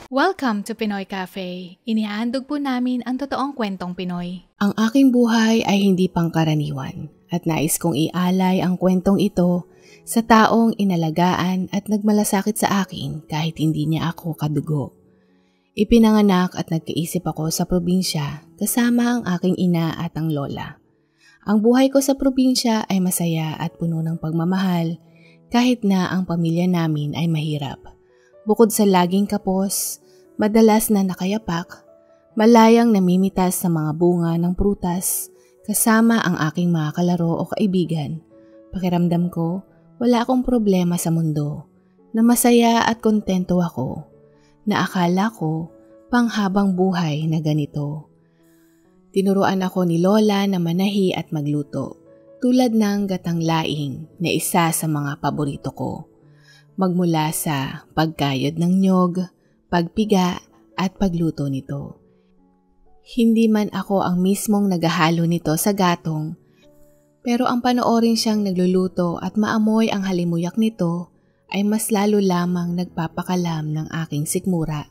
Welcome to Pinoy Cafe. Inihahandog po namin ang totoong kwentong Pinoy. Ang aking buhay ay hindi pangkaraniwan at nais kong ialay ang kwentong ito sa taong inalagaan at nagmalasakit sa akin kahit hindi niya ako kadugo. Ipinanganak at nagkaisip ako sa probinsya kasama ang aking ina at ang lola. Ang buhay ko sa probinsya ay masaya at puno ng pagmamahal kahit na ang pamilya namin ay mahirap. Bukod sa laging kapos, madalas na nakayapak, malayang namimitas sa mga bunga ng prutas kasama ang aking mga kalaro o kaibigan. Pakiramdam ko, wala akong problema sa mundo, na masaya at kontento ako, na akala ko panghabang buhay na ganito. Tinuruan ako ni Lola na manahi at magluto, tulad ng gatang laing na isa sa mga paborito ko. Magmula sa pagkayod ng nyog, pagpiga at pagluto nito. Hindi man ako ang mismong naghahalo nito sa gatong, pero ang panoorin siyang nagluluto at maamoy ang halimuyak nito ay mas lalo lamang nagpapakalam ng aking sikmura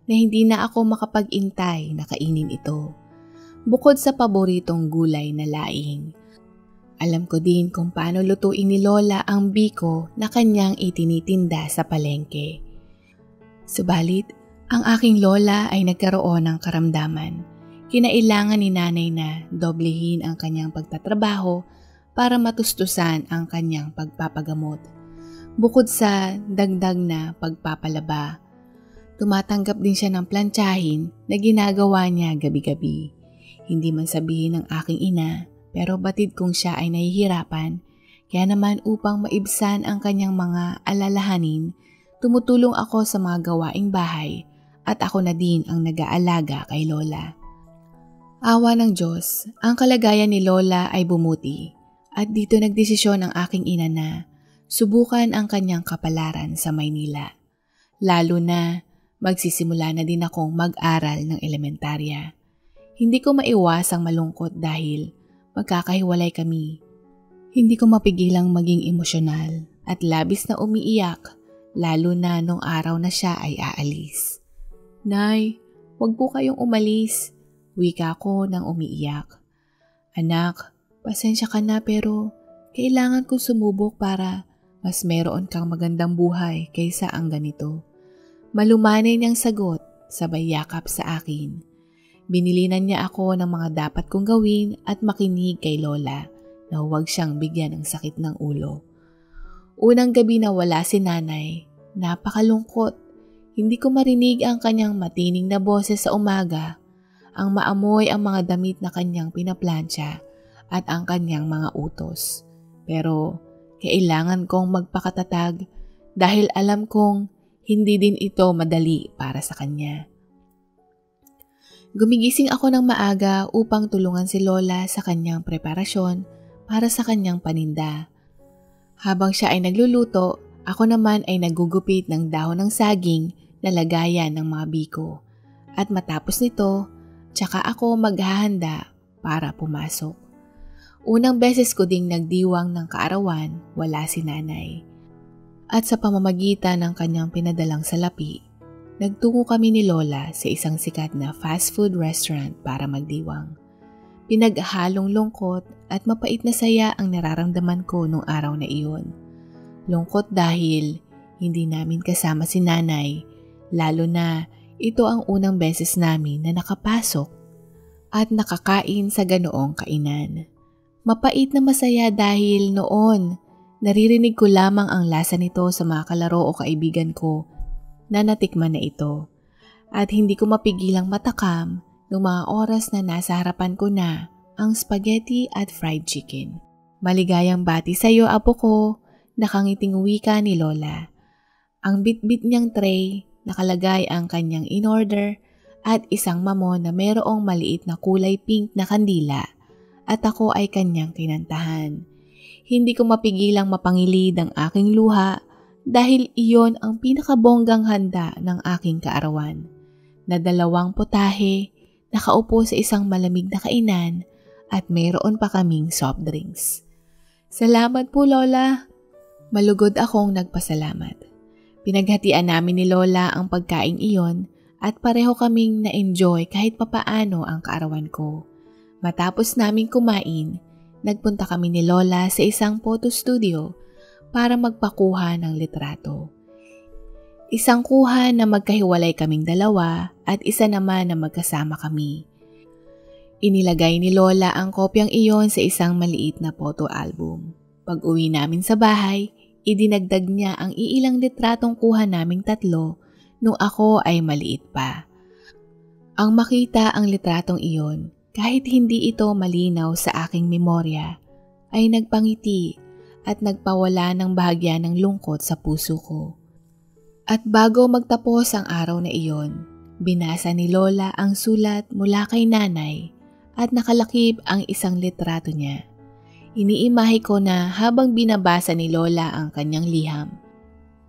na hindi na ako makapag-intay na kainin ito. Bukod sa paboritong gulay na laing, alam ko din kung paano lutuin ni Lola ang biko na kanyang itinitinda sa palengke. Subalit, ang aking lola ay nagkaroon ng karamdaman. Kinailangan ni nanay na doblehin ang kanyang pagtatrabaho para matustusan ang kanyang pagpapagamot. Bukod sa dagdag na pagpapalaba, tumatanggap din siya ng plantsahin na ginagawa niya gabi-gabi. Hindi man sabihin ng aking ina, pero batid kong siya ay nahihirapan, kaya naman upang maibsan ang kanyang mga alalahanin, tumutulong ako sa mga gawaing bahay at ako na din ang nag-aalaga kay Lola. Awa ng Diyos, ang kalagayan ni Lola ay bumuti at dito nagdesisyon ang aking ina na subukan ang kanyang kapalaran sa Maynila. Lalo na magsisimula na din akong mag-aral ng elementarya. Hindi ko maiwasang malungkot dahil magkakahiwalay kami. Hindi ko mapigilang maging emosyonal at labis na umiiyak lalo na nung araw na siya ay aalis. Nay, wag po kayong umalis, wika ko nang umiiyak. Anak, pasensya ka na pero kailangan kong sumubok para mas meron kang magandang buhay kaysa ang ganito. Malumanay niyang sagot sabay yakap sa akin. Binilinan niya ako ng mga dapat kong gawin at makinig kay Lola na huwag siyang bigyan ng sakit ng ulo. Unang gabi na wala si nanay, napakalungkot. Hindi ko marinig ang kanyang matining na boses sa umaga, ang maamoy ang mga damit na kanyang pinaplansya at ang kanyang mga utos. Pero kailangan kong magpakatatag dahil alam kong hindi din ito madali para sa kanya. Gumigising ako ng maaga upang tulungan si Lola sa kanyang preparasyon para sa kanyang paninda. Habang siya ay nagluluto, ako naman ay nagugupit ng dahon ng saging na lagayan ng mga biko. At matapos nito, tsaka ako maghahanda para pumasok. Unang beses ko ding nagdiwang ng kaarawan, wala si nanay. At sa pamamagitan ng kanyang pinadalang salapi, nagtungo kami ni Lola sa isang sikat na fast food restaurant para magdiwang. Pinaghalong lungkot at mapait na saya ang nararamdaman ko nung araw na iyon. Lungkot dahil hindi namin kasama si nanay, lalo na ito ang unang beses namin na nakapasok at nakakain sa ganoong kainan. Mapait na masaya dahil noon naririnig ko lamang ang lasa nito sa mga kalaro o kaibigan ko na natikman na ito at hindi ko mapigilang matakam noong mga oras na nasa harapan ko na ang spaghetti at fried chicken. Maligayang bati sa iyo, apo ko, nakangiting wika ni Lola. Ang bitbit niyang tray, nakalagay ang kanyang in-order at isang mamon na mayroong maliit na kulay pink na kandila at ako ay kanyang kinantahan. Hindi ko mapigilang mapangilid ang aking luha dahil iyon ang pinakabonggang handa ng aking kaarawan. Na 2 putahe, nakaupo sa isang malamig na kainan at mayroon pa kaming soft drinks. Salamat po, Lola. Malugod akong nagpasalamat. Pinaghatian namin ni Lola ang pagkain iyon at pareho kaming na-enjoy kahit papaano ang kaarawan ko. Matapos naming kumain, nagpunta kami ni Lola sa isang photo studio para magpakuha ng litrato. Isang kuha na magkahiwalay kaming dalawa at isa naman na magkasama kami. Inilagay ni Lola ang kopyang iyon sa isang maliit na photo album. Pag-uwi namin sa bahay, idinagdag niya ang iilang litratong kuha naming tatlo nung ako ay maliit pa. Ang makita ang litratong iyon, kahit hindi ito malinaw sa aking memorya, ay nagpangiti at nagpawala ng bahagya ng lungkot sa puso ko. At bago magtapos ang araw na iyon, binasa ni Lola ang sulat mula kay nanay at nakalakip ang isang litrato niya. Iniimahe ko na habang binabasa ni Lola ang kanyang liham,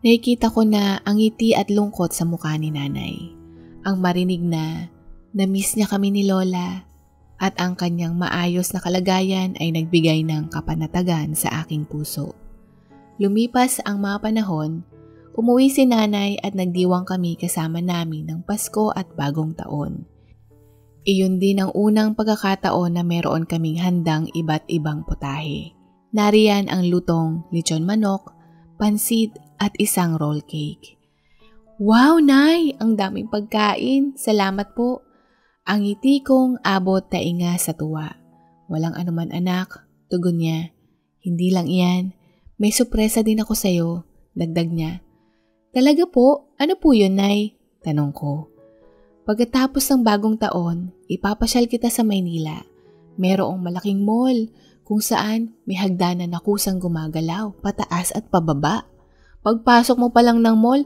nakikita ko na ang ngiti at lungkot sa mukha ni nanay. Ang marinig na na-miss niya kami ni Lola at ang kanyang maayos na kalagayan ay nagbigay ng kapanatagan sa aking puso. Lumipas ang mga panahon, umuwi si nanay at nagdiwang kami kasama namin ng Pasko at Bagong Taon. Iyon din ang unang pagkakataon na meron kaming handang iba't ibang putahe. Nariyan ang lutong lechon manok, pansit at isang roll cake. Wow, Nay! Ang daming pagkain. Salamat po. Ang ngiti kong abot tainga sa tuwa. Walang anuman anak, tugon niya. Hindi lang iyan. May sorpresa din ako sa'yo, dagdag niya. Talaga po? Ano po yun, Nay? Tanong ko. Pagkatapos ng Bagong Taon, ipapasyal kita sa Maynila. Merong malaking mall kung saan may hagdanan na kusang gumagalaw, pataas at pababa. Pagpasok mo pa lang ng mall,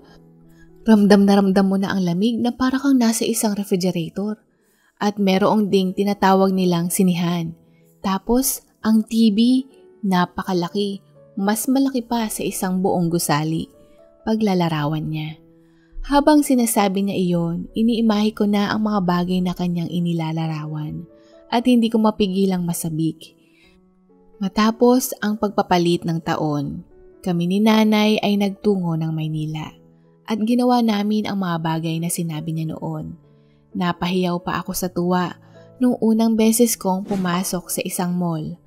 ramdam na ramdam mo na ang lamig na para kang nasa isang refrigerator. At merong ding tinatawag nilang sinihan. Tapos, ang TV, napakalaki, mas malaki pa sa isang buong gusali. Paglalarawan niya. Habang sinasabi niya iyon, iniimahe ko na ang mga bagay na kanyang inilalarawan at hindi ko mapigilang masabik. Matapos ang pagpapalit ng taon, kami ni nanay ay nagtungo ng Maynila at ginawa namin ang mga bagay na sinabi niya noon. Napahiyaw pa ako sa tuwa nung unang beses kong pumasok sa isang mall.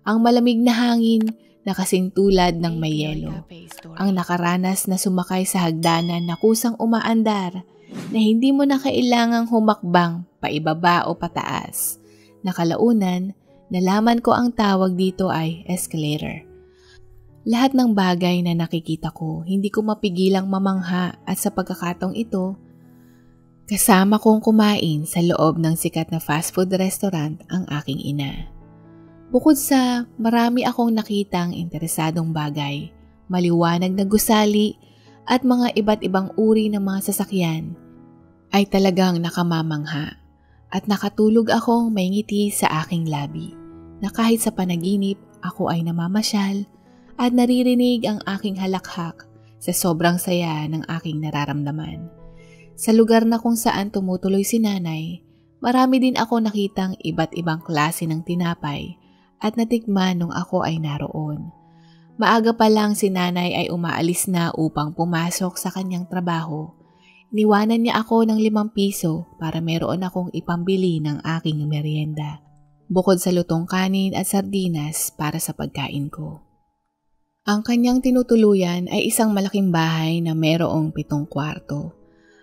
Ang malamig na hangin na kasing tulad ng may yelo. Ang nakaranas na sumakay sa hagdanan na kusang umaandar na hindi mo na kailangang humakbang paibaba o pataas. Nakalaunan, nalaman ko ang tawag dito ay escalator. Lahat ng bagay na nakikita ko, hindi ko mapigilang mamangha at sa pagkakataong ito, kasama kong kumain sa loob ng sikat na fast food restaurant ang aking ina. Bukod sa marami akong nakitang interesadong bagay, maliwanag na gusali at mga iba't ibang uri ng mga sasakyan, ay talagang nakamamangha at nakatulog akong may ngiti sa aking labi na kahit sa panaginip ako ay namamasyal at naririnig ang aking halakhak sa sobrang saya ng aking nararamdaman. Sa lugar na kung saan tumutuloy si nanay, marami din ako nakitang iba't ibang klase ng tinapay at natikman nung ako ay naroon. Maaga pa lang si nanay ay umaalis na upang pumasok sa kanyang trabaho. Iniwanan niya ako ng 5 piso para meron akong ipambili ng aking merienda. Bukod sa lutong kanin at sardinas para sa pagkain ko. Ang kanyang tinutuluyan ay isang malaking bahay na merong 7 kwarto.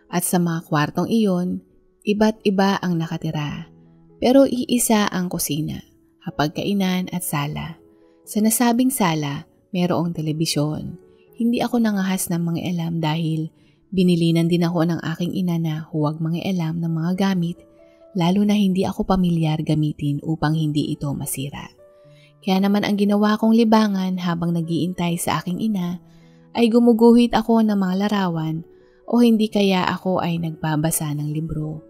At sa mga kwartong iyon, iba't iba ang nakatira. Pero iisa ang kusina, hapagkainan at sala. Sa nasabing sala, merong telebisyon. Hindi ako nangahas ng mga alam dahil binilinan din ako ng aking ina na huwag mga alam ng mga gamit, lalo na hindi ako pamilyar gamitin upang hindi ito masira. Kaya naman ang ginawa kong libangan habang nag-iintay sa aking ina ay gumuguhit ako ng mga larawan o hindi kaya ako ay nagbabasa ng libro.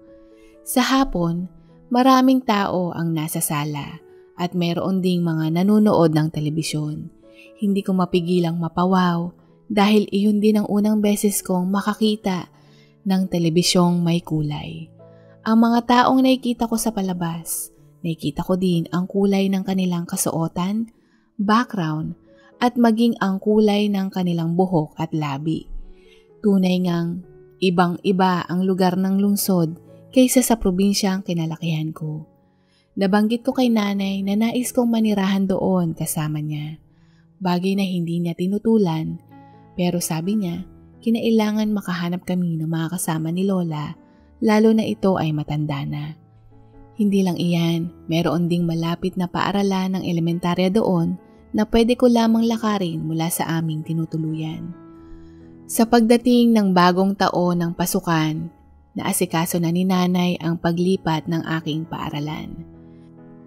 Sa hapon, maraming tao ang nasa sala at mayroon ding mga nanonood ng telebisyon. Hindi ko mapigilang mapawaw dahil iyon din ang unang beses kong makakita ng telebisyong may kulay. Ang mga taong nakikita ko sa palabas, nakikita ko din ang kulay ng kanilang kasuotan, background, at maging ang kulay ng kanilang buhok at labi. Tunay ngang Ibang-iba ang lugar ng lungsod kaysa sa probinsyang kinalakihan ko. Nabanggit ko kay nanay na nais kong manirahan doon kasama niya. Bagay na hindi niya tinutulan, pero sabi niya, kinailangan makahanap kami ng mga kasama ni Lola, lalo na ito ay matanda na. Hindi lang iyan, meron ding malapit na paaralan ng elementarya doon na pwede ko lamang lakarin mula sa aming tinutuluyan. Sa pagdating ng bagong taon ng pasukan, naasikaso na ni nanay ang paglipat ng aking paaralan.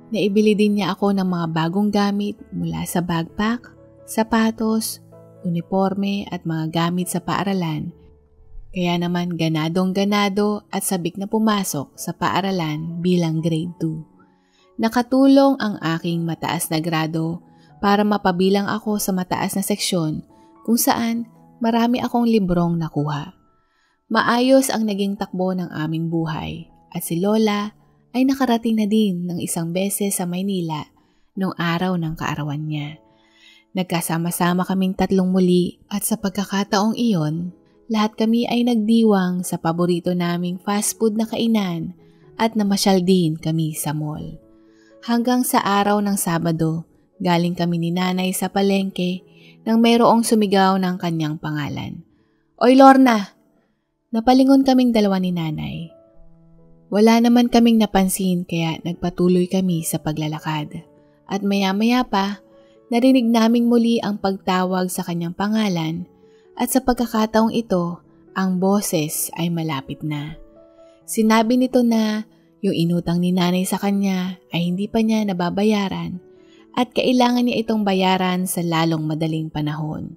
Naibili din niya ako ng mga bagong gamit mula sa backpack, sapatos, uniforme at mga gamit sa paaralan. Kaya naman ganadong-ganado at sabik na pumasok sa paaralan bilang grade 2. Nakatulong ang aking mataas na grado para mapabilang ako sa mataas na seksyon kung saan marami akong librong nakuha. Maayos ang naging takbo ng aming buhay at si Lola ay nakarating na din ng isang beses sa Maynila noong araw ng kaarawan niya. Nagkasama-sama kaming tatlong muli at sa pagkakataong iyon, lahat kami ay nagdiwang sa paborito naming fast food na kainan at namasyal din kami sa mall. Hanggang sa araw ng Sabado, galing kami ni nanay sa palengke nang mayroong sumigaw ng kanyang pangalan. "Oy Lorna!" Napalingon kaming dalawa ni nanay. Wala naman kaming napansin kaya nagpatuloy kami sa paglalakad. At maya-maya pa, narinig naming muli ang pagtawag sa kanyang pangalan at sa pagkakataong ito, ang boses ay malapit na. Sinabi nito na yung inutang ni nanay sa kanya ay hindi pa niya nababayaran at kailangan niya itong bayaran sa lalong madaling panahon.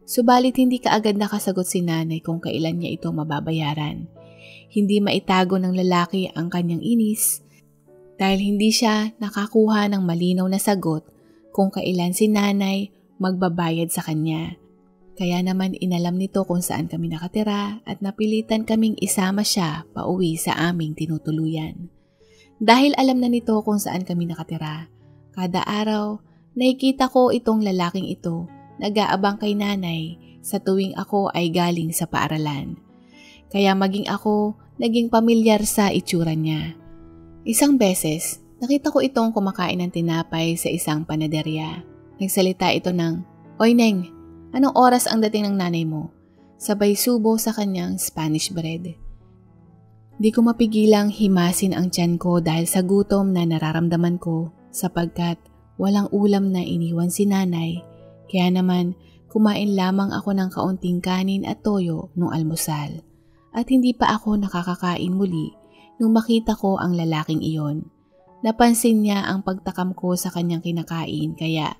Subalit hindi kaagad nakasagot si nanay kung kailan niya ito mababayaran. Hindi maitago ng lalaki ang kanyang inis dahil hindi siya nakakuha ng malinaw na sagot kung kailan si nanay magbabayad sa kanya. Kaya naman inalam nito kung saan kami nakatira at napilitan kaming isama siya pauwi sa aming tinutuluyan. Dahil alam na nito kung saan kami nakatira, kada araw nakikita ko itong lalaking ito nag-aabang kay nanay sa tuwing ako ay galing sa paaralan. Kaya maging ako, naging pamilyar sa itsura niya. Isang beses, nakita ko itong kumakain ng tinapay sa isang panaderya. Nagsalita ito ng, "Oy Neng, anong oras ang dating ng nanay mo?" Sabay subo sa kanyang Spanish bread. Di ko mapigilang himasin ang tiyan ko dahil sa gutom na nararamdaman ko sapagkat walang ulam na iniwan si nanay. Kaya naman, kumain lamang ako ng kaunting kanin at toyo nung almusal. At hindi pa ako nakakakain muli nung makita ko ang lalaking iyon. Napansin niya ang pagtakam ko sa kanyang kinakain kaya,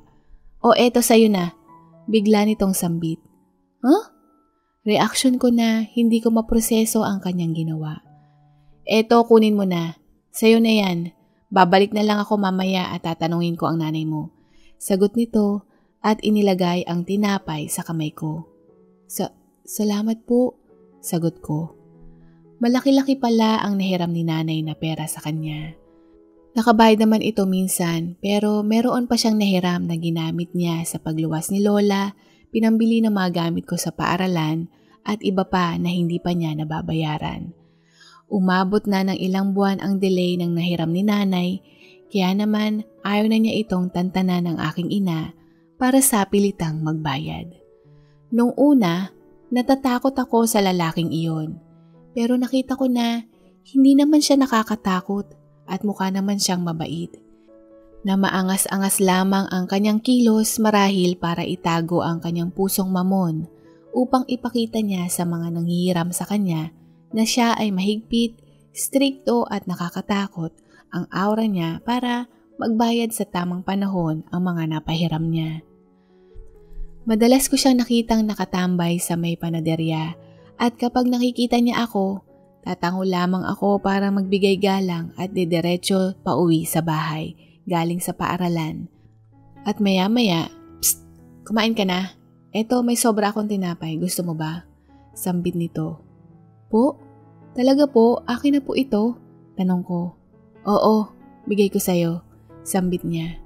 "O eto sa'yo na," bigla nitong sambit. "Huh?" Reaksyon ko na hindi ko maproseso ang kanyang ginawa. "Eto kunin mo na, sa'yo na yan. Babalik na lang ako mamaya at tatanungin ko ang nanay mo." Sagot nito at inilagay ang tinapay sa kamay ko. Salamat po." Sagot ko. Malaki-laki pala ang nahiram ni nanay na pera sa kanya. Nakabayad naman ito minsan pero meron pa siyang nahiram na ginamit niya sa pagluwas ni Lola, pinambili ng mga gamit ko sa paaralan at iba pa na hindi pa niya nababayaran. Umabot na ng ilang buwan ang delay ng nahiram ni nanay kaya naman ayaw na niya itong tantanan ng aking ina para sa pilitang magbayad. Nung una, natatakot ako sa lalaking iyon. Pero nakita ko na hindi naman siya nakakatakot at mukha naman siyang mabait. Na maangas-angas lamang ang kanyang kilos marahil para itago ang kanyang pusong mamon upang ipakita niya sa mga nanghihiram sa kanya na siya ay mahigpit, strikto at nakakatakot ang aura niya para magbayad sa tamang panahon ang mga napahiram niya. Madalas ko siyang nakitang nakatambay sa may panaderya at kapag nakikita niya ako, tatango lamang ako para magbigay galang at didiretso pauwi sa bahay galing sa paaralan. At maya-maya, "Psst, kumain ka na? Eto may sobra akong tinapay, gusto mo ba?" Sambit nito. "Po? Talaga po, akin na po ito?" Tanong ko. "Oo, bigay ko sa'yo." Sambit niya.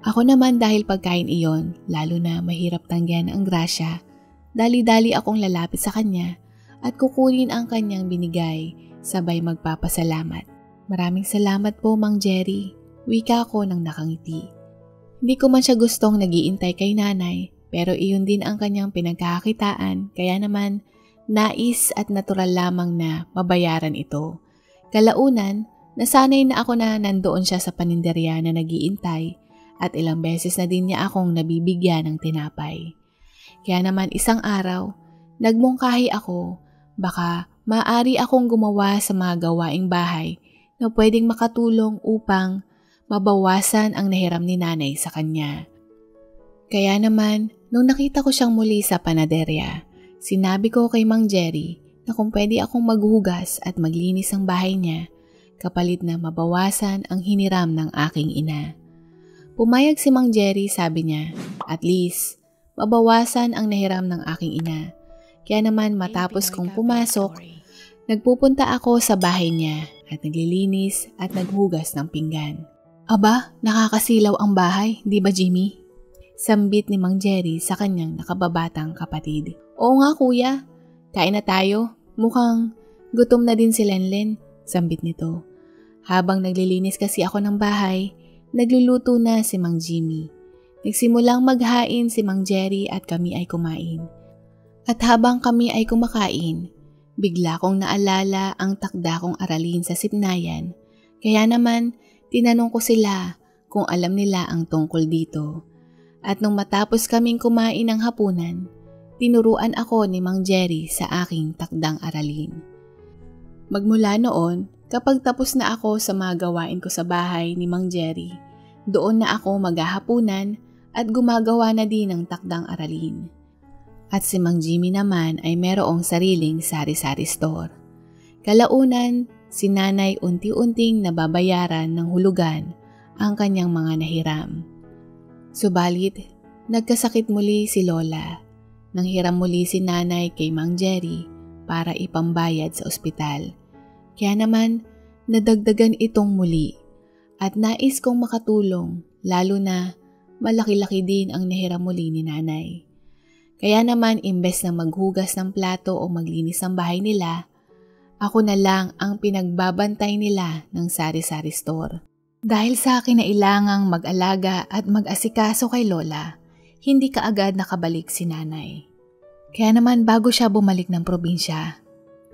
Ako naman dahil pagkain iyon, lalo na mahirap tanggihan ang grasya, dali-dali akong lalapit sa kanya at kukunin ang kanyang binigay sabay magpapasalamat. Maraming salamat po Mang Jerry, wika ko ng nakangiti. Hindi ko man siya gustong nag-iintay kay nanay pero iyon din ang kanyang pinagkakakitaan kaya naman nais at natural lamang na mabayaran ito. Kalaunan, nasanay na ako na nandoon siya sa paninderya na nag-iintay at ilang beses na din niya akong nabibigyan ng tinapay. Kaya naman isang araw, nagmungkahi ako baka maaari akong gumawa sa mga gawaing bahay na pwedeng makatulong upang mabawasan ang nahiram ni nanay sa kanya. Kaya naman, nung nakita ko siyang muli sa panaderya, sinabi ko kay Mang Jerry na kung pwede akong maghugas at maglinis ang bahay niya kapalit na mabawasan ang hiniram ng aking ina. Pumayag si Mang Jerry, sabi niya, at least mabawasan ang nahiram ng aking ina. Kaya naman matapos kong pumasok, nagpupunta ako sa bahay niya at naglilinis at naghugas ng pinggan. Aba, nakakasilaw ang bahay, di ba Jimmy? Sambit ni Mang Jerry sa kanyang nakababatang kapatid. Oo nga kuya, kain na tayo. Mukhang gutom na din si Lenlen, sambit nito. Habang naglilinis kasi ako ng bahay, nagluluto na si Mang Jimmy. Nagsimulang maghain si Mang Jerry at kami ay kumain. At habang kami ay kumakain, bigla kong naalala ang takda kong aralin sa Sipnayan. Kaya naman, tinanong ko sila kung alam nila ang tungkol dito. At nung matapos kaming kumain ng hapunan, tinuruan ako ni Mang Jerry sa aking takdang aralin. Magmula noon, kapag tapos na ako sa mga gawain ko sa bahay ni Mang Jerry, doon na ako maghahapunan at gumagawa na din ng takdang aralin. At si Mang Jimmy naman ay merong sariling sari-sari store. Kalaunan, si nanay unti-unting nababayaran ng hulugan ang kanyang mga nahiram. Subalit, nagkasakit muli si Lola. Nanghiram muli si nanay kay Mang Jerry para ipambayad sa ospital. Kaya naman, nadagdagan itong muli at nais kong makatulong lalo na malaki-laki din ang nahiram muli ni nanay. Kaya naman imbes na maghugas ng plato o maglinis ng bahay nila, ako na lang ang pinagbabantay nila ng sari-sari store. Dahil sa akin na ilangang mag-alaga at mag-asikaso kay Lola, hindi kaagad nakabalik si nanay. Kaya naman bago siya bumalik ng probinsya,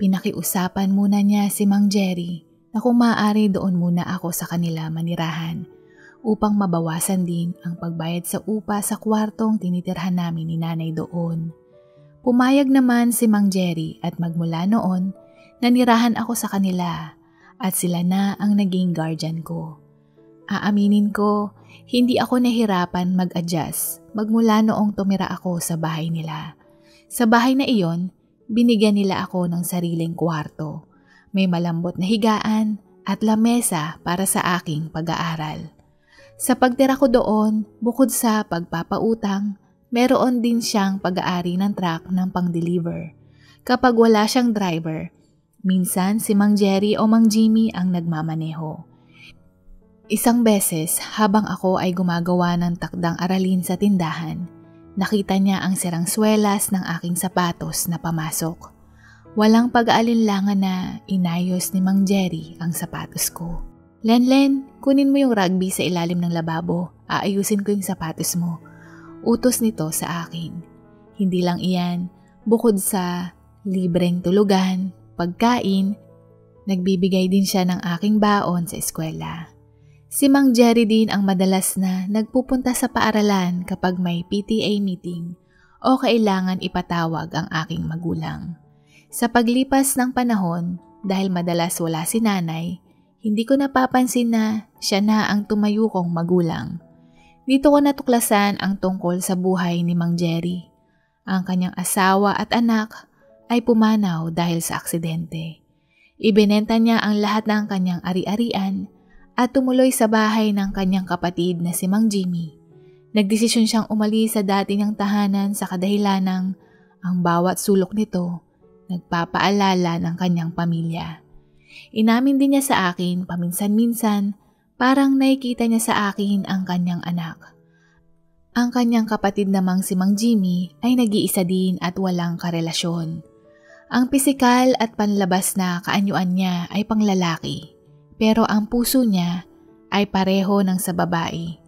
pinakiusapan muna niya si Mang Jerry na kung maaari doon muna ako sa kanila manirahan upang mabawasan din ang pagbayad sa upa sa kwartong tinitirhan namin ni nanay doon. Pumayag naman si Mang Jerry at magmula noon, nanirahan ako sa kanila at sila na ang naging guardian ko. Aaminin ko, hindi ako nahirapan mag-adjust magmula noong tumira ako sa bahay nila. Sa bahay na iyon, binigyan nila ako ng sariling kwarto. May malambot na higaan at lamesa para sa aking pag-aaral. Sa pagtira ko doon, bukod sa pagpapautang, meron din siyang pag-aari ng truck ng pang-deliver. Kapag wala siyang driver, minsan si Mang Jerry o Mang Jimmy ang nagmamaneho. Isang beses, habang ako ay gumagawa ng takdang aralin sa tindahan, nakita niya ang sirang swelas ng aking sapatos na pamasok. Walang pag-aalinlangan na inayos ni Mang Jerry ang sapatos ko. Lenlen, kunin mo yung rugby sa ilalim ng lababo. Aayusin ko yung sapatos mo. Utos nito sa akin. Hindi lang iyan, bukod sa libreng tulugan, pagkain, nagbibigay din siya ng aking baon sa eskwela. Si Mang Jerry din ang madalas na nagpupunta sa paaralan kapag may PTA meeting o kailangan ipatawag ang aking magulang. Sa paglipas ng panahon, dahil madalas wala si nanay, hindi ko napapansin na siya na ang tumayo kong magulang. Dito ko natuklasan ang tungkol sa buhay ni Mang Jerry. Ang kanyang asawa at anak ay pumanaw dahil sa aksidente. Ibinenta niya ang lahat ng kanyang ari-arian at tumuloy sa bahay ng kanyang kapatid na si Mang Jimmy. Nagdesisyon siyang umalis sa dati niyang tahanan sa kadahilanang ang bawat sulok nito nagpapaalala ng kanyang pamilya. Inamin din niya sa akin paminsan-minsan parang nakikita niya sa akin ang kanyang anak. Ang kanyang kapatid namang si Mang Jimmy ay nag-iisa din at walang karelasyon. Ang pisikal at panlabas na kaanyuan niya ay panglalaki, pero ang puso niya ay pareho ng sa babae.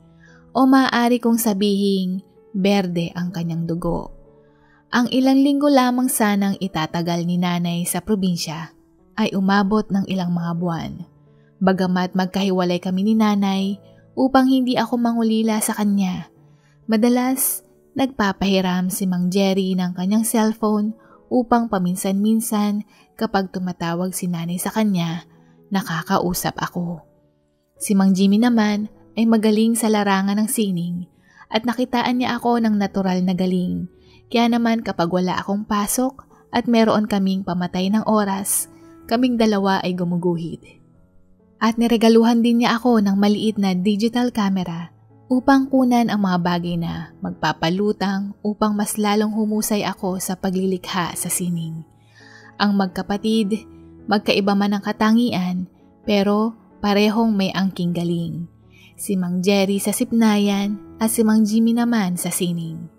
O maaari kong sabihing berde ang kanyang dugo. Ang ilang linggo lamang sanang itatagal ni nanay sa probinsya ay umabot ng ilang mga buwan. Bagamat magkahiwalay kami ni nanay upang hindi ako mangulila sa kanya, madalas nagpapahiram si Mang Jerry ng kanyang cellphone upang paminsan-minsan kapag tumatawag si nanay sa kanya, nakakausap ako. Si Mang Jimmy naman ay magaling sa larangan ng sining at nakitaan niya ako ng natural na galing. Kaya naman kapag wala akong pasok at meron kaming pamatay ng oras, kaming dalawa ay gumuguhit. At niregaluhan din niya ako ng maliit na digital camera upang kunan ang mga bagay na magpapalutang upang mas lalong humusay ako sa paglilikha sa sining. Ang magkapatid, magkaiba man ang katangian, pero parehong may angking galing. Si Mang Jerry sa sipnayan at si Mang Jimmy naman sa sining.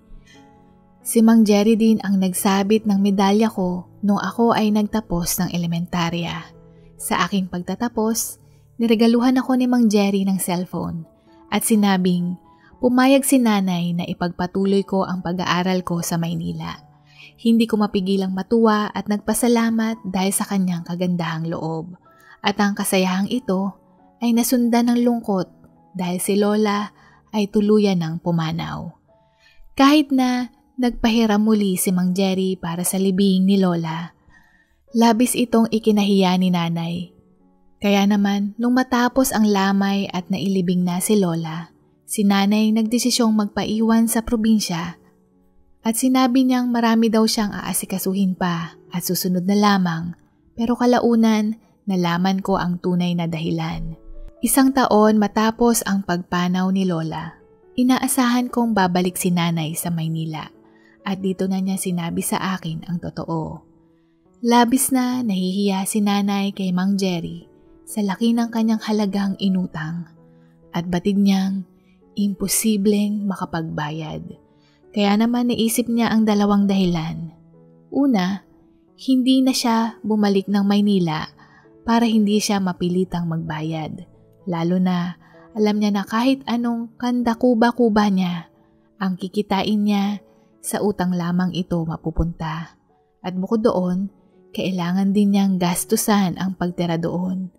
Si Mang Jerry din ang nagsabit ng medalya ko nung ako ay nagtapos ng elementarya. Sa aking pagtatapos, niregaluhan ako ni Mang Jerry ng cellphone at sinabing pumayag si nanay na ipagpatuloy ko ang pag-aaral ko sa Maynila. Hindi ko mapigilang matuwa at nagpasalamat dahil sa kanyang kagandahang loob. At ang kasayahang ito ay nasundan ng lungkot dahil si Lola ay tuluyan ng pumanaw. Kahit na nagpahiram muli si Mang Jerry para sa libing ni Lola, labis itong ikinahiya ni nanay. Kaya naman nung matapos ang lamay at nailibing na si Lola, si nanay nagdesisyong magpaiwan sa probinsya at sinabi niyang marami daw siyang aasikasuhin pa at susunod na lamang, pero kalaunan nalaman ko ang tunay na dahilan. 1 taon matapos ang pagpanaw ni Lola, inaasahan kong babalik si nanay sa Maynila at dito na niya sinabi sa akin ang totoo. Labis na nahihiya si nanay kay Mang Jerry sa laki ng kanyang halagang inutang at batid niyang imposibleng makapagbayad. Kaya naman naisip niya ang 2 dahilan. Una, hindi na siya bumalik ng Maynila para hindi siya mapilitang magbayad. Lalo na alam niya na kahit anong kanda-kuba-kuba niya, ang kikitain niya sa utang lamang ito mapupunta. At bukod doon, kailangan din niyang gastusan ang pagtira doon.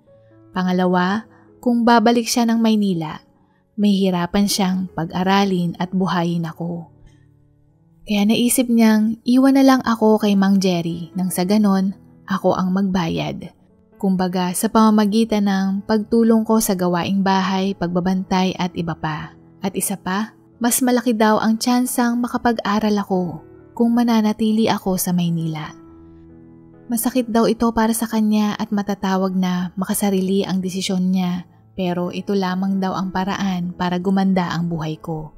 Pangalawa, kung babalik siya ng Maynila, may hirapan siyang pag-aralin at buhayin ako. Kaya naisip niyang iwan na lang ako kay Mang Jerry nang sa ganon ako ang magbayad. Kumbaga sa pamamagitan ng pagtulong ko sa gawaing bahay, pagbabantay at iba pa. At isa pa, mas malaki daw ang tsansang makapag-aral ako kung mananatili ako sa Maynila. Masakit daw ito para sa kanya at matatawag na makasarili ang desisyon niya, pero ito lamang daw ang paraan para gumanda ang buhay ko.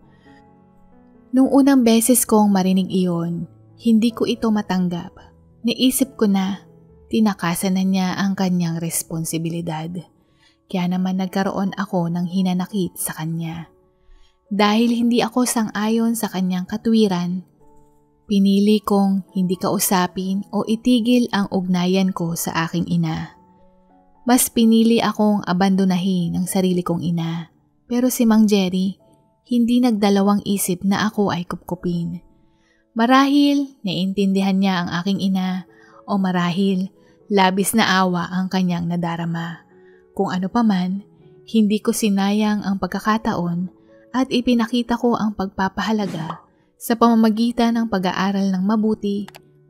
Nung unang beses kong marinig iyon, hindi ko ito matanggap. Naisip ko na tinakasan na niya ang kanyang responsibilidad. Kaya naman nagkaroon ako ng hinanakit sa kanya. Dahil hindi ako sang-ayon sa kanyang katuwiran, pinili kong hindi kausapin o itigil ang ugnayan ko sa aking ina. Mas pinili akong abandonahin ang sarili kong ina. Pero si Mang Jerry, hindi nagdalawang isip na ako ay kupkupin. Marahil naiintindihan niya ang aking ina o marahil labis na awa ang kanyang nadarama. Kung ano paman, hindi ko sinayang ang pagkakataon at ipinakita ko ang pagpapahalaga sa pamamagitan ng pag-aaral ng mabuti,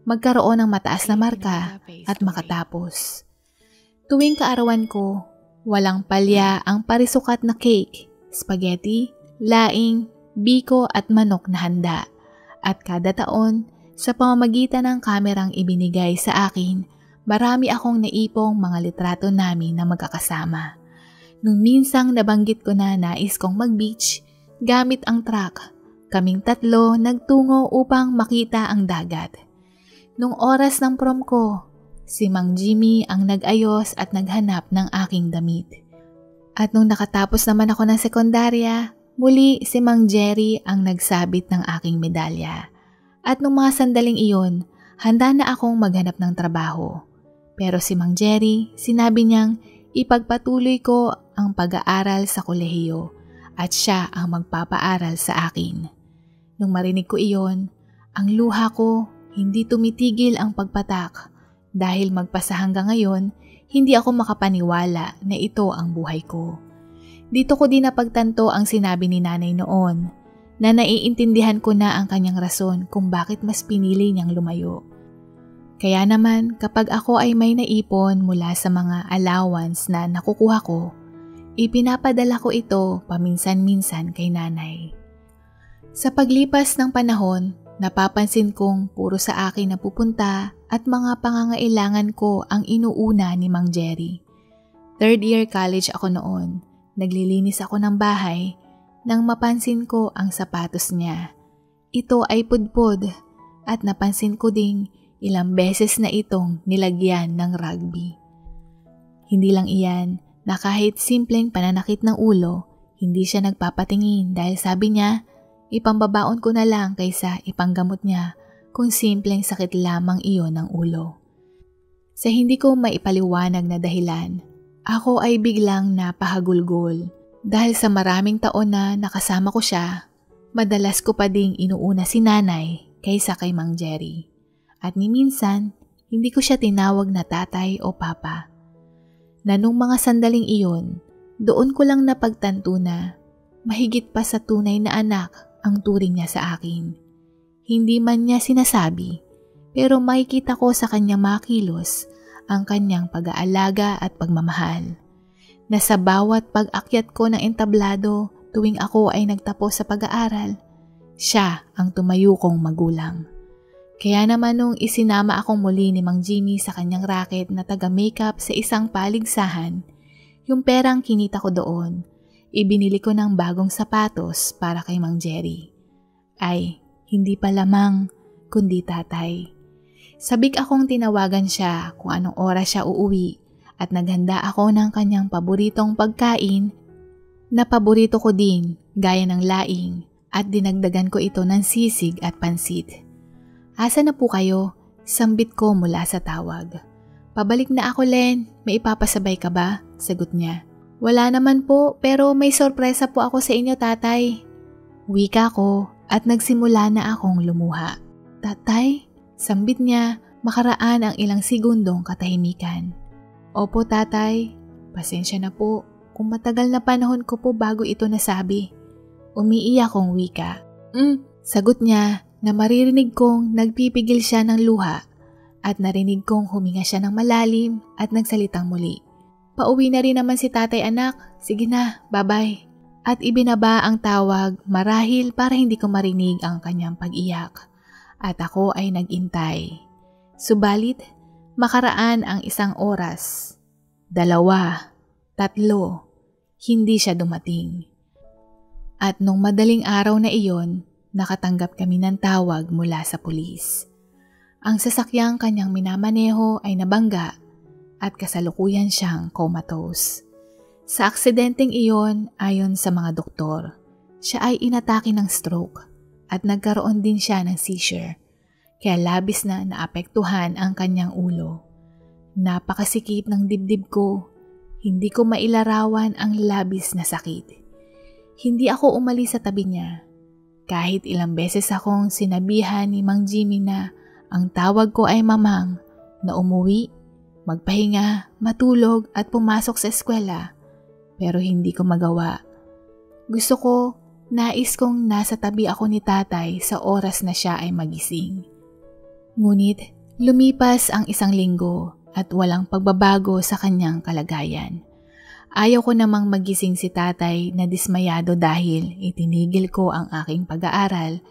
magkaroon ng mataas na marka at makatapos. Tuwing kaarawan ko, walang palya ang parisukat na cake, spaghetti, laing, biko at manok na handa. At kada taon, sa pamamagitan ng kamerang ibinigay sa akin, marami akong naipong mga litrato namin na magkakasama. Nung minsang nabanggit ko na nais kong mag-beach, gamit ang truck, kaming 3 nagtungo upang makita ang dagat. Nung oras ng prom ko, si Mang Jimmy ang nag-ayos at naghanap ng aking damit. At nung nakatapos naman ako ng sekundarya, muli si Mang Jerry ang nagsabit ng aking medalya. At nung mga sandaling iyon, Handa na akong maghanap ng trabaho. Pero si Mang Jerry, sinabi niyang ipagpatuloy ko ang pag-aaral sa kolehiyo at siya ang magpapaaral sa akin. Nung marinig ko iyon, ang luha ko hindi tumitigil ang pagpatak dahil magpasa hanggang ngayon, hindi ako makapaniwala na ito ang buhay ko. Dito ko din napagtanto ang sinabi ni nanay noon na naiintindihan ko na ang kanyang rason kung bakit mas pinili niyang lumayo. Kaya naman kapag ako ay may naipon mula sa mga allowance na nakukuha ko, ipinapadala ko ito paminsan-minsan kay nanay. Sa paglipas ng panahon, napapansin kong puro sa akin na pupunta at mga pangangailangan ko ang inuuna ni Mang Jerry. 3rd year college ako noon. Naglilinis ako ng bahay nang mapansin ko ang sapatos niya. Ito ay pudpud at napansin ko ding ilang beses na itong nilagyan ng rugby. Hindi lang iyan na kahit simpleng pananakit ng ulo, hindi siya nagpapatingin dahil sabi niya, ipambabaon ko na lang kaysa ipanggamot niya kung simpleng sakit lamang iyon ng ulo. Sa hindi ko maipaliwanag na dahilan, ako ay biglang napahagulgol dahil sa maraming taon na nakasama ko siya, madalas ko pa ding inuuna si nanay kaysa kay Mang Jerry. At ni minsan, hindi ko siya tinawag na tatay o papa. Na nung mga sandaling iyon, doon ko lang napagtanto na mahigit pa sa tunay na anak ang turing niya sa akin. Hindi man niya sinasabi, pero makikita ko sa kanyang mga kilos ang kanyang pag-aalaga at pagmamahal. Na sa bawat pag-akyat ko ng entablado tuwing ako ay nagtapos sa pag-aaral, siya ang tumayo kong magulang. Kaya naman nung isinama akong muli ni Mang Jimmy sa kanyang racket na taga-makeup sa isang paligsahan, yung perang kinita ko doon, ibinili ko ng bagong sapatos para kay Mang Jerry. Ay, hindi pa lamang, kundi tatay. Sabik akong tinawagan siya kung anong oras siya uuwi at naghanda ako ng kanyang paboritong pagkain na paborito ko din gaya ng laing at dinagdagan ko ito ng sisig at pansit. Asa na po kayo? Sambit ko mula sa tawag. Pabalik na ako, Len. May ipapasabay ka ba? Sagot niya. Wala naman po, pero may sorpresa po ako sa inyo, tatay. Wika ko at nagsimula na akong lumuha. Tatay? Sambit niya, makaraan ang ilang segundong katahimikan. Opo, tatay. Pasensya na po. Kung matagal na panahon ko po bago ito nasabi. Umiiyak kong wika. Sagot niya na maririnig kong nagpipigil siya ng luha at narinig kong huminga siya ng malalim at nagsalitang muli. Pauwi na rin naman si tatay, anak. Sige na, bye-bye. At ibinaba ang tawag marahil para hindi ko marinig ang kanyang pag-iyak. At ako ay nag-intay. Subalit, makaraan ang 1 oras, 2, 3, hindi siya dumating. At nung madaling araw na iyon, nakatanggap kami ng tawag mula sa pulis. Ang sasakyang kanyang minamaneho ay nabangga at kasalukuyan siyang comatose. Sa aksidenteng iyon, ayon sa mga doktor, siya ay inatake ng stroke at nagkaroon din siya ng seizure, kaya labis na naapektuhan ang kanyang ulo. Napakasikip ng dibdib ko, hindi ko mailarawan ang labis na sakit. Hindi ako umalis sa tabi niya. Kahit ilang beses akong sinabihan ni Mang Jimmy na ang tawag ko ay mamang, na umuwi, magpahinga, matulog at pumasok sa eskwela, pero hindi ko magawa. Gusto ko, nais kong nasa tabi ako ni tatay sa oras na siya ay magising. Ngunit lumipas ang 1 linggo at walang pagbabago sa kanyang kalagayan. Ayaw ko namang magising si tatay na dismayado dahil itinigil ko ang aking pag-aaral,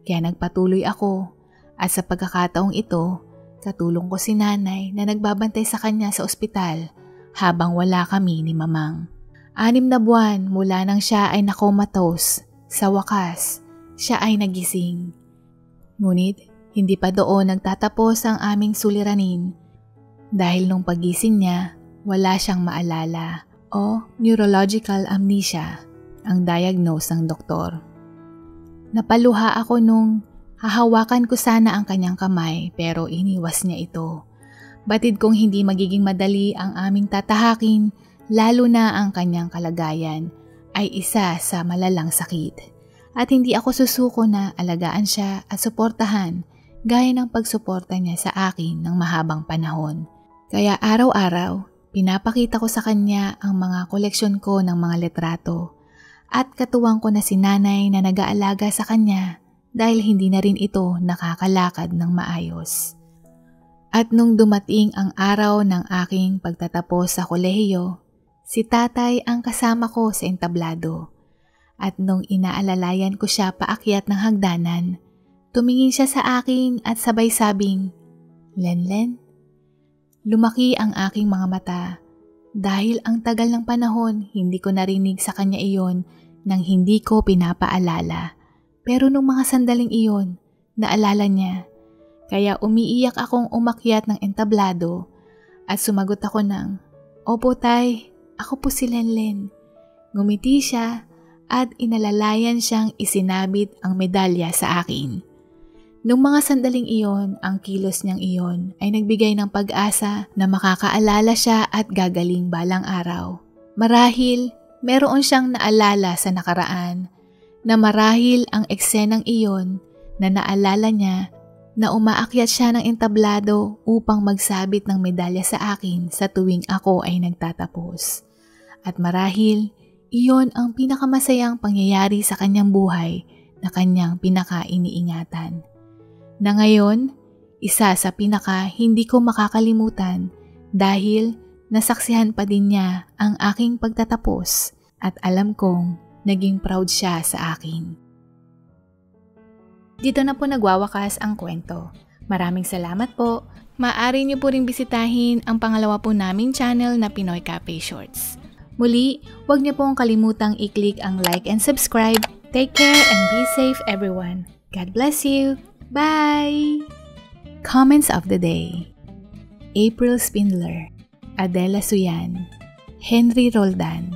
kaya nagpatuloy ako at sa pagkakataong ito, katulong ko si nanay na nagbabantay sa kanya sa ospital habang wala kami ni mamang. 6 na buwan mula nang siya ay nakomatose, sa wakas, siya ay nagising. Ngunit hindi pa doon nagtatapos ang aming suliranin dahil nung pagising niya, wala siyang maalala o neurological amnesia ang diagnose ng doktor. Napaluha ako nung Hahawakan ko sana ang kanyang kamay pero iniwas niya ito. Batid kong hindi magiging madali ang aming tatahakin, lalo na ang kanyang kalagayan ay isa sa malalang sakit. At hindi ako susuko na alagaan siya at suportahan gaya ng pagsuporta niya sa akin ng mahabang panahon. Kaya araw-araw, pinapakita ko sa kanya ang mga koleksyon ko ng mga litrato at katuwang ko na si nanay na nag-aalaga sa kanya dahil hindi na rin ito nakakalakad ng maayos. At nung dumating ang araw ng aking pagtatapos sa kolehiyo, si tatay ang kasama ko sa entablado. At nung inaalalayan ko siya paakyat ng hagdanan, tumingin siya sa akin at sabay sabing, "Lenlen?" Lumaki ang aking mga mata dahil ang tagal ng panahon hindi ko narinig sa kanya iyon nang hindi ko pinapaalala. Pero nung mga sandaling iyon, naalala niya. Kaya umiiyak akong umakyat ng entablado at sumagot ako ng, "Opo tay, ako po si Lenlen." Ngumiti siya at inalalayan siyang isinabit ang medalya sa akin. Nung mga sandaling iyon, ang kilos niyang iyon ay nagbigay ng pag-asa na makakaalala siya at gagaling balang araw. Marahil, meron siyang naalala sa nakaraan na marahil ang eksenang iyon na naalala niya na umaakyat siya ng entablado upang magsabit ng medalya sa akin sa tuwing ako ay nagtatapos. At marahil, iyon ang pinakamasayang pangyayari sa kanyang buhay na kanyang pinaka-iniingatan. Na ngayon, isa sa pinaka-hindi ko makakalimutan dahil nasaksihan pa din niya ang aking pagtatapos at alam kong naging proud siya sa akin. Dito na po nagwawakas ang kwento. Maraming salamat po. Maaari niyo po ring bisitahin ang pangalawa po naming channel na Pinoy Cafe Shorts. Muli, huwag niyo pong kalimutang i-click ang like and subscribe. Take care and be safe everyone. God bless you. Bye! Comments of the day. April Spindler, Adela Suyan, Henry Roldan,